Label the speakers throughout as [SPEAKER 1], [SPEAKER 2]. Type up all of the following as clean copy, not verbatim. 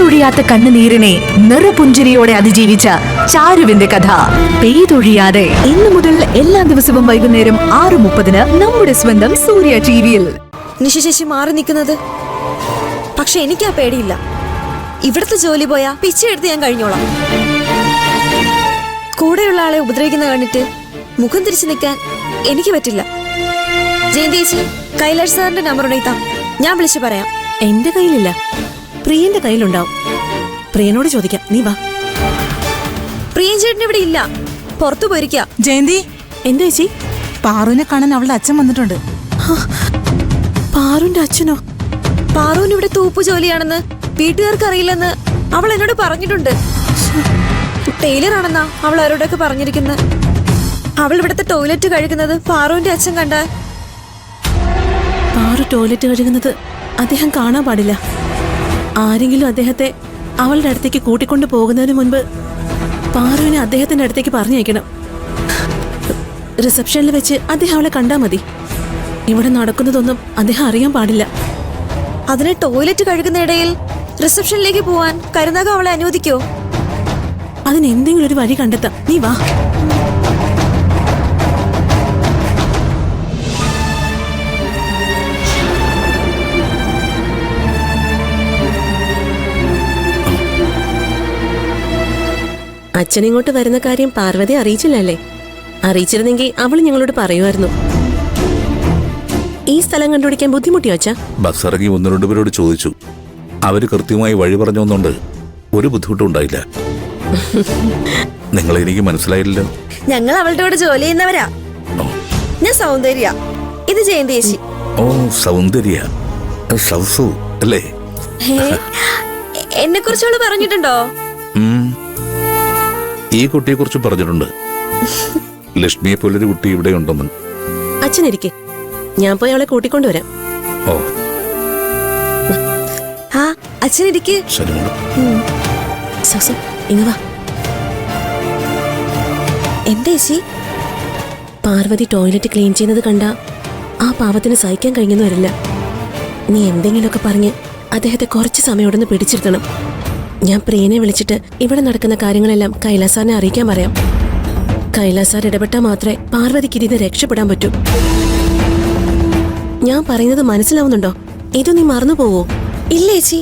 [SPEAKER 1] പെയ്തൊഴിയാത്ത കണ്ണുനീരിനെ നിറപുഞ്ചിരിയോടെ അതിജീവിച്ച ചാരുവിന്റെ കഥ പെയ്തൊഴിയാതെ ഇന്നു മുതൽ എല്ലാ ദിവസവും വൈകുന്നേരം 6:30 നമ്മുടെ സ്വന്തം സൂര്യ ടിവിയിൽ.
[SPEAKER 2] നിശേഷി മാറി നിൽക്കുന്നത്. പക്ഷെ എനിക്ക് ആ പേടിയില്ല. ഇവിടുത്തെ ജോലി പോയാ പിച്ചെടുത്ത് ഞാൻ കഴിഞ്ഞോളാം. കൂടെയുള്ള ആളെ ഉപദ്രവിക്കുന്ന കണ്ടിട്ട് മുഖം തിരിച്ചു നിൽക്കാൻ എനിക്ക് പറ്റില്ല. ജയന്തേച്ചി, കൈലാഷ് സാറിന്റെ നമ്പർ ഉണ്ടെത്താ, ഞാൻ വിളിച്ചു പറയാം.
[SPEAKER 3] എന്റെ കയ്യിലില്ല, പ്രിയന്റെ കയ്യിലുണ്ടാവും. പ്രിയനോട് ചോദിക്കാം, നീ വാ.
[SPEAKER 2] പ്രിയൻ ചേട്ടൻ ഇവിടെ ഇല്ല, പുറത്തു പോയിരിക്കാം.
[SPEAKER 4] ജയന്തി,
[SPEAKER 3] എന്താ ചേച്ചി?
[SPEAKER 4] പാറുവിനെ കാണാൻ അവളുടെ അച്ഛൻ വന്നിട്ടുണ്ട്.
[SPEAKER 3] പാറുവിന്റെ അച്ഛനോ?
[SPEAKER 2] പാറുവിന് ഇവിടെ തൂപ്പു ജോലിയാണെന്ന് വീട്ടുകാർക്ക് അറിയില്ലെന്ന് അവൾ എന്നോട് പറഞ്ഞിട്ടുണ്ട്. ടൈലർ ആണെന്നാ അവൾ അവരോടൊക്കെ പറഞ്ഞിരിക്കുന്നത്. അവൾ ഇവിടുത്തെ ടോയ്ലറ്റ് കഴുകുന്നത് പാറുവിന്റെ അച്ഛൻ കണ്ടാൽ.
[SPEAKER 3] പാറു ടോയ്ലറ്റ് കഴുകുന്നത് അദ്ദേഹം കാണാൻ പാടില്ല. ആരെങ്കിലും അദ്ദേഹത്തെ അവളുടെ അടുത്തേക്ക് കൂട്ടിക്കൊണ്ടു പോകുന്നതിന് മുൻപ് പാറുവിനെ അദ്ദേഹത്തിന്റെ അടുത്തേക്ക് പറഞ്ഞയക്കണം. റിസപ്ഷനിൽ വെച്ച് അദ്ദേഹം അവളെ കണ്ടാ മതി. ഇവിടെ നടക്കുന്നതൊന്നും അദ്ദേഹം അറിയാൻ പാടില്ല.
[SPEAKER 2] അതിന് ടോയ്ലറ്റ് കഴുകുന്നയിടയിൽ റിസപ്ഷനിലേക്ക് പോവാൻ കരുനാഗ അവളെ അനുവദിക്കോ?
[SPEAKER 3] അതിന് എന്തെങ്കിലും ഒരു വഴി കണ്ടെത്താം, നീ വാ. അച്ഛനിങ്ങോട്ട് വരുന്ന കാര്യം പാർവതി അറിയിച്ചില്ലല്ലേ? അറിയിച്ചിരുന്നെങ്കിൽ അവൾ ഞങ്ങളോട് പറയുമായിരുന്നു. ഈ സ്ഥലം കണ്ടുപിടിക്കാൻ ബുദ്ധിമുട്ടിയോ അച്ഛാ?
[SPEAKER 5] ബസ് ഇറങ്ങി 1-2 പേരോട് ചോദിച്ചു. അവര് കൃത്യമായി വഴി പറഞ്ഞൊന്നുകൊണ്ട് ഒരു ബുദ്ധിമുട്ടും ഉണ്ടായില്ല. നിങ്ങളെ എനിക്ക് മനസ്സിലായില്ലല്ലോ.
[SPEAKER 2] ഞങ്ങൾ അവളുടെ കൂടെ ജോലി ചെയ്യുന്നവരാ. ഞാൻ സൗന്ദര്യ, ഇത് ജയന്തേച്ചി.
[SPEAKER 5] ഓ, സൗന്ദര്യ, സൗസു അല്ലേ?
[SPEAKER 2] എന്നെ കുറിച്ച് അവള് പറഞ്ഞിട്ടുണ്ടോ?
[SPEAKER 5] ഈ കുട്ടിയെ കുറിച്ച് പറഞ്ഞിട്ടുണ്ട്. ലക്ഷ്മിയെ പോലൊരു കുട്ടി ഇവിടെ ഉണ്ടെന്ന്.
[SPEAKER 3] അച്ഛനിരിക്കെ, ഞാൻ പോയി അവളെ കൂട്ടിക്കൊണ്ടുവരാം.
[SPEAKER 5] ഓ,
[SPEAKER 2] ആ അച്ഛനിരിക്ക്.
[SPEAKER 5] ശരി മോളെ.
[SPEAKER 3] സൗസു, ഇങ്ങ് വാ.
[SPEAKER 2] എന്തേച്ചി?
[SPEAKER 3] പാർവതി ടോയ്ലറ്റ് ക്ലീൻ ചെയ്യുന്നത് കണ്ട ആ പാവത്തിന് സഹിക്കാൻ കഴിഞ്ഞെന്ന് വരില്ല. നീ എന്തെങ്കിലുമൊക്കെ പറഞ്ഞ് അദ്ദേഹത്തെ കുറച്ച് സമയം ഇവിടെ നിന്ന് പിടിച്ചിരുത്തണം. ഞാൻ പ്രിയനെ വിളിച്ചിട്ട് ഇവിടെ നടക്കുന്ന കാര്യങ്ങളെല്ലാം കൈലാസാറിനെ അറിയിക്കാൻ പറയാം. കൈലാസാർ ഇടപെട്ടാൽ മാത്രമേ പാർവതിക്ക് ഇതിന് രക്ഷപ്പെടാൻ പറ്റൂ. ഞാൻ പറയുന്നത് മനസ്സിലാവുന്നുണ്ടോ? ഇത് നീ മറന്നു പോവോ?
[SPEAKER 2] ഇല്ല ചേച്ചി.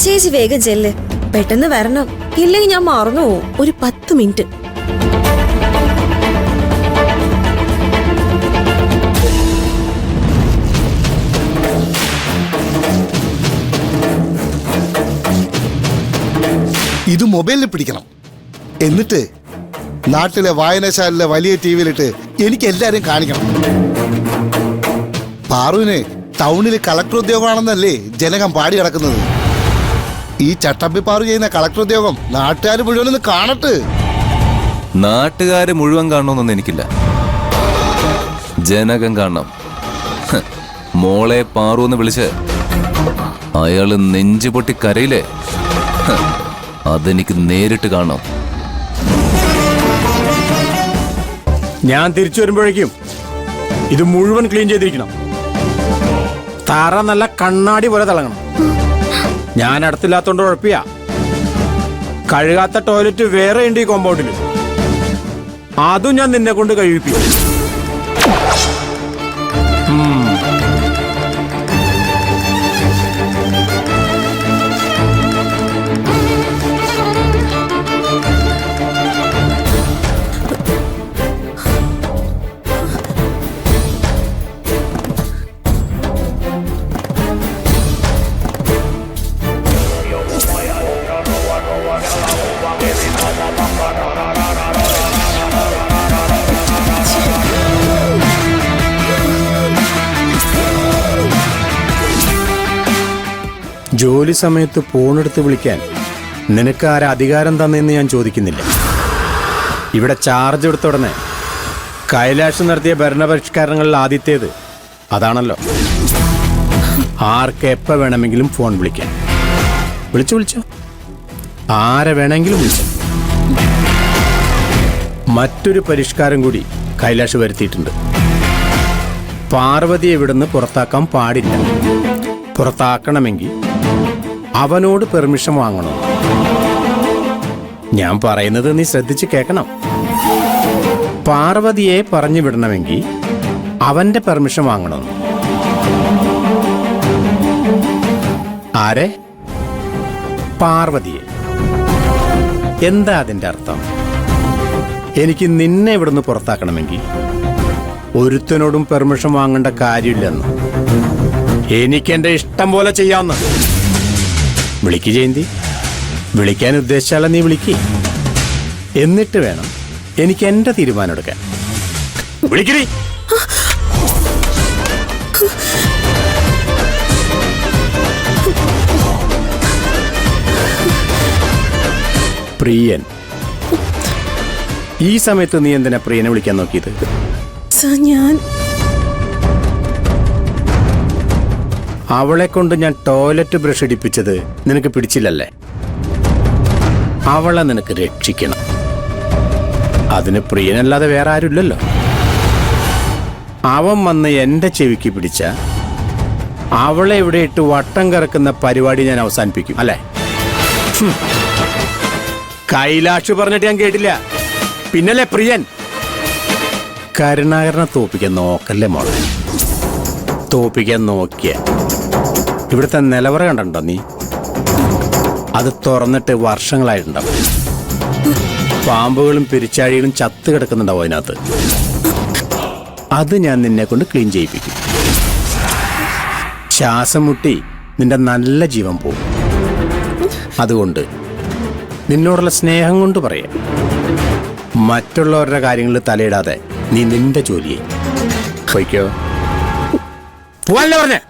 [SPEAKER 2] ചേച്ചി വേഗം ചെല്ല്, പെട്ടെന്ന് വരണം, ഇല്ലെങ്കിൽ ഞാൻ മറന്നു പോവും.
[SPEAKER 3] ഒരു 10 മിനിറ്റ്.
[SPEAKER 6] ഇത് മൊബൈലിൽ പിടിക്കണം. എന്നിട്ട് നാട്ടിലെ വായനശാലയിലെ വലിയ ടിവിയിലിട്ട് എനിക്ക് എല്ലാരും കാണിക്കണം. പാറുവിന് ടൗണിൽ കളക്ടർ ഉദ്യോഗമാണെന്നല്ലേ ജനകം പാടി കിടക്കുന്നത്. ഈ ചട്ടമ്പി പാറു ചെയ്യുന്ന കളക്ടർ ഉദ്യോഗം നാട്ടുകാർ മുഴുവനൊന്ന് കാണട്ട്.
[SPEAKER 7] നാട്ടുകാര് മുഴുവൻ കാണണമെന്നൊന്നും എനിക്കില്ല, ജനകം കാണണം. മോളെ പാറൂന്ന് വിളിച്ച് അയാള് നെഞ്ചു പൊട്ടി കരയില്ലേ, അതെനിക്ക് നേരിട്ട് കാണാം.
[SPEAKER 8] ഞാൻ തിരിച്ചു വരുമ്പോഴേക്കും ഇത് മുഴുവൻ ക്ലീൻ ചെയ്തിരിക്കണം. തറ നല്ല കണ്ണാടി പോലെ തിളങ്ങണം. ഞാൻ അടുത്തില്ലാത്തോണ്ട് കുഴപ്പമില്ല. കഴുകാത്ത ടോയ്ലറ്റ് വേറെ ഉണ്ട് ഈ കോമ്പൗണ്ടിൽ. അതും ഞാൻ നിന്നെ കൊണ്ട് കഴിപ്പിക്കും. ജോലി സമയത്ത് ഫോണെടുത്ത് വിളിക്കാൻ നിനക്ക് ആരാ അധികാരം തന്നെന്ന് ഞാൻ ചോദിക്കുന്നില്ല. ഇവിടെ ചാർജ് എടുത്ത ഉടനെ കൈലാഷ് നടത്തിയ ഭരണപരിഷ്കാരങ്ങളിൽ ആദ്യത്തേത് അതാണല്ലോ. ആർക്ക് എപ്പോൾ വേണമെങ്കിലും ഫോൺ വിളിക്കാൻ. വിളിച്ചോ, ആരെ വേണമെങ്കിലും വിളിച്ചോ. മറ്റൊരു പരിഷ്കാരം കൂടി കൈലാഷ് വരുത്തിയിട്ടുണ്ട്. പാർവതിയെ ഇവിടുന്ന് പുറത്താക്കാൻ പാടില്ല. പുറത്താക്കണമെങ്കിൽ അവനോട് പെർമിഷൻ വാങ്ങണം. ഞാൻ പറയുന്നത് നീ ശ്രദ്ധിച്ച് കേൾക്കണം. പാർവതിയെ പറഞ്ഞു വിടണമെങ്കിൽ അവന്റെ പെർമിഷൻ വാങ്ങണം. ആരെ? പാർവതിയെ. എന്താ അതിന്റെ അർത്ഥം? എനിക്ക് നിന്നെ ഇവിടുന്ന് പുറത്താക്കണമെങ്കിൽ ഒരുത്തനോടും പെർമിഷൻ വാങ്ങേണ്ട കാര്യമില്ലെന്ന്. എനിക്കെന്റെ ഇഷ്ടം പോലെ ചെയ്യാവുന്ന. വിളിക്ക് ജയന്തി, വിളിക്കാൻ ഉദ്ദേശിച്ചാല നീ വിളിക്ക്. എന്നിട്ട് വേണം എനിക്ക് എന്റെ തീരുമാനം എടുക്കാൻ. വിളിക്കണേ. പ്രിയൻ. ഈ സമയത്ത് നീ എന്തിനാ പ്രിയനെ വിളിക്കാൻ നോക്കിയത്?
[SPEAKER 3] സർ, ഞാൻ
[SPEAKER 8] അവളെ കൊണ്ട് ഞാൻ ടോയ്ലറ്റ് ബ്രഷ് ഇടിപ്പിച്ചത് നിനക്ക് പിടിച്ചില്ലല്ലേ? അവളെ നിനക്ക് രക്ഷിക്കണം. അതിന് പ്രിയനല്ലാതെ വേറെ ആരുമില്ലല്ലോ. അവൻ വന്ന് എന്റെ ചെവിക്ക് പിടിച്ച അവളെ ഇവിടെ ഇട്ട് വട്ടം കറക്കുന്ന പരിപാടി ഞാൻ അവസാനിപ്പിക്കും, അല്ലേ? കൈലാഷ് പറഞ്ഞിട്ട് ഞാൻ കേട്ടില്ല. പിന്നല്ലേ പ്രിയൻ. കരുണാകരനെ തോപ്പിക്കാൻ നോക്കല്ലേ മോളെ. തോപ്പിക്കാൻ നോക്കിയ ഇവിടുത്തെ നിലവറ കണ്ടോ നീ? അത് തുറന്നിട്ട് വർഷങ്ങളായിട്ടുണ്ടാവും. പാമ്പുകളും പെരിച്ചാഴികളും ചത്ത് കിടക്കുന്നുണ്ടാവും അതിനകത്ത്. അത് ഞാൻ നിന്നെ കൊണ്ട് ക്ലീൻ ചെയ്യിപ്പിക്കും. ശ്വാസം മുട്ടി നിന്റെ നല്ല ജീവൻ പോവും. അതുകൊണ്ട് നിന്നോടുള്ള സ്നേഹം കൊണ്ട് പറയാം, മറ്റുള്ളവരുടെ കാര്യങ്ങളിൽ തലയിടാതെ നീ നിന്റെ ജോലിയെ പോയിക്കോ. പോവാനല്ലേ പറഞ്ഞേ?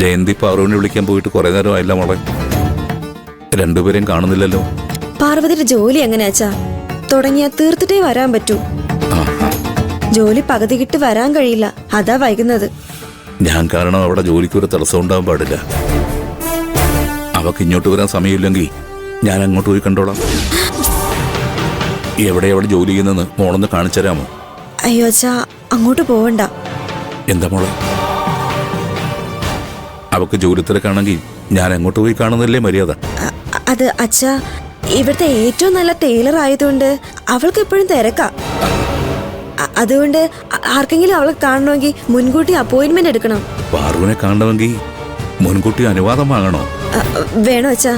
[SPEAKER 5] ജയന്തി പാറുവിനെ വിളിക്കാൻ പോയിട്ട് കുറെ നേരമായില്ല മോളെ. രണ്ടുപേരെയും കാണുന്നില്ലല്ലോ.
[SPEAKER 2] പാർവതിയുടെ ജോലി എങ്ങനെയാച്ചാ? തുടങ്ങിയാ തീർത്തിട്ടേ വരാൻ പറ്റൂ. ജോലി പകുതി കിട്ട് വരാൻ കഴിയില്ല, അതാ വൈകുന്നത്.
[SPEAKER 5] ഞാൻ കാരണം അവിടെ ജോലിക്ക് ഒരു തടസ്സം ഉണ്ടാവാൻ പാടില്ല. അവക്ക് ഇങ്ങോട്ട് വരാൻ സമയമില്ലെങ്കിൽ ഞാൻ അങ്ങോട്ട് പോയി കണ്ടോളാം. എവിടെ ജോലി ചെയ്യുന്നെന്ന് മോളൊന്ന് കാണിച്ചു തരാമോ?
[SPEAKER 2] അയ്യോ അച്ഛാ, അങ്ങോട്ട് പോവണ്ട.
[SPEAKER 5] എന്താ മോളെ? അവക്ക് ജോലി തിരക്കാണെങ്കിൽ ഞാൻ അങ്ങോട്ട് പോയി കാണുന്നല്ലേ മര്യാദ.
[SPEAKER 2] അത് അച്ഛാ, ഇവിടുത്തെ ഏറ്റവും നല്ല ടൈലർ ആയതുകൊണ്ട് അവൾക്ക് എപ്പോഴും തിരക്കാ. അതുകൊണ്ട് ആർക്കെങ്കിലും അവളെ കാണണമെങ്കിൽ മുൻകൂട്ടി അപ്പോയിന്റ്മെന്റ് എടുക്കണം.
[SPEAKER 5] പാറുവിനെ കാണണമെങ്കിൽ മുൻകൂട്ടി അനുവാദം വാങ്ങണോ?
[SPEAKER 2] വേണോ അച്ഛാ?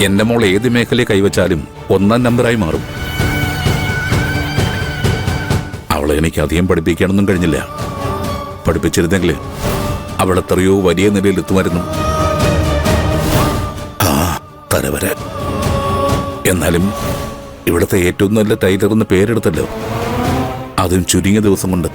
[SPEAKER 5] എന്റെ മോൾ ഏത് മേഖലയെ കൈവച്ചാലും 1-ാം നമ്പറായി മാറും. അവളെ എനിക്ക് അധികം പഠിപ്പിക്കാനൊന്നും കഴിഞ്ഞില്ല. പഠിപ്പിച്ചിരുന്നെങ്കിൽ അവൾ എത്രയോ വലിയ നിലയിൽ എത്തുമായിരുന്നു. ആ തലവര. എന്നാലും ഇവിടുത്തെ ഏറ്റവും നല്ല ടൈലർ എന്ന് പേരെടുത്തല്ലോ, അതും ചുരുങ്ങിയ ദിവസം കൊണ്ട്.